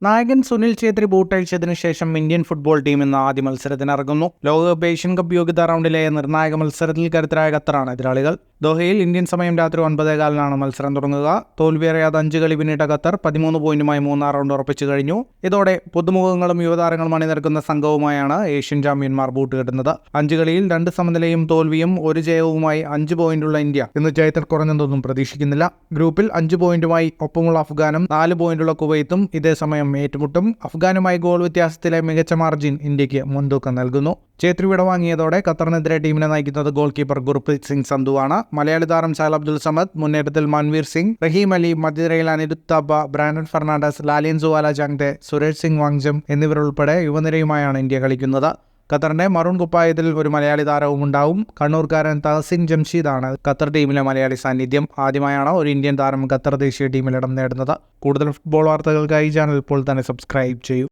നായകൻ സുനിൽ ഛേത്രി ബൂട്ടഴിച്ചതിനു ശേഷം Indian football team ഇന്ന് ആദ്യ മത്സരത്തിനിറങ്ങുന്നു. ലോകകപ്പ് ഏഷ്യൻ കപ്പ് യോഗ്യതാ റൗണ്ടിലെ നിർണായക മത്സരത്തിൽ കരുത്തരായ ഖത്തറാണ് എതിരാളികൾ. ദോഹയിൽ ഇന്ത്യൻ സമയം രാത്രി 9:15 മത്സരം തുടങ്ങുക. തോൽവിയറിയാതെ 5 കളി പിന്നിട്ട ഖത്തർ 13 പോയിന്റുമായി 3-ാം റൗണ്ട് ഉറപ്പിച്ചു കഴിഞ്ഞു. ഇതോടെ പുതുമുഖങ്ങളും യുവതാരങ്ങളും അണിനിരക്കുന്ന സംഘവുമായാണ് ഏഷ്യൻ ചാമ്പ്യന്മാർ ബൂട്ടുകെട്ടുന്നത്. 5 കളിയിൽ 2 സമനിലയും തോൽവിയും 1 ജയവുമായി 5 പോയിന്റുള്ള ഇന്ത്യ ഇന്ന് ജയത്തിൽ കുറഞ്ഞതൊന്നും പ്രതീക്ഷിക്കുന്നില്ല. ഗ്രൂപ്പിൽ 5 പോയിന്റുമായി ഒപ്പമുള്ള അഫ്ഗാനും 4 പോയിന്റുള്ള കുവൈത്തും ഇതേസമയം ഏറ്റുമുട്ടും. അഫ്ഗാനുമായി ഗോൾ വ്യത്യാസത്തിലെ മികച്ച മാർജിൻ ഇന്ത്യക്ക് മുൻതൂക്കം നൽകുന്നു. ഛേത്രി വിടവാങ്ങിയതോടെ ഖത്തറിനെതിരെ ടീമിനെ നയിക്കുന്നത് ഗോൾ കീപ്പർ ഗുർപ്രീത് സിംഗ് സന്ധുവാണ്. മലയാളി താരം ഷാൽ അബ്ദുൽ സമദ്, മുന്നേറ്റത്തിൽ മൻവീർ സിംഗ്, റഹീം അലി, മധ്യനിരയിൽ അനിരുദ്ധ് താപ്പ, ബ്രാൻഡൻ ഫെർണാണ്ടസ്, ലാലിയൻസുവാല ജാങ്തെ, സുരേഷ് സിംഗ് വാങ്ജം എന്നിവരുൾപ്പെടെ യുവനിരയുമായാണ് ഇന്ത്യ കളിക്കുന്നത്. ഖത്തറിന്റെ മറൂൺ കുപ്പായത്തിൽ ഒരു മലയാളി താരവും ഉണ്ടാവും. കണ്ണൂർക്കാരൻ തഹസിൻ ജംഷീദാണ് ഖത്തർ ടീമിലെ മലയാളി സാന്നിധ്യം. ആദ്യമായാണ് ഒരു ഇന്ത്യൻ താരം ഖത്തർ ദേശീയ ടീമിൽ ഇടം നേടുന്നത്. കൂടുതൽ ഫുട്ബോൾ വാർത്തകൾക്കായി ചാനൽ ഇപ്പോൾ തന്നെ സബ്സ്ക്രൈബ് ചെയ്യൂ.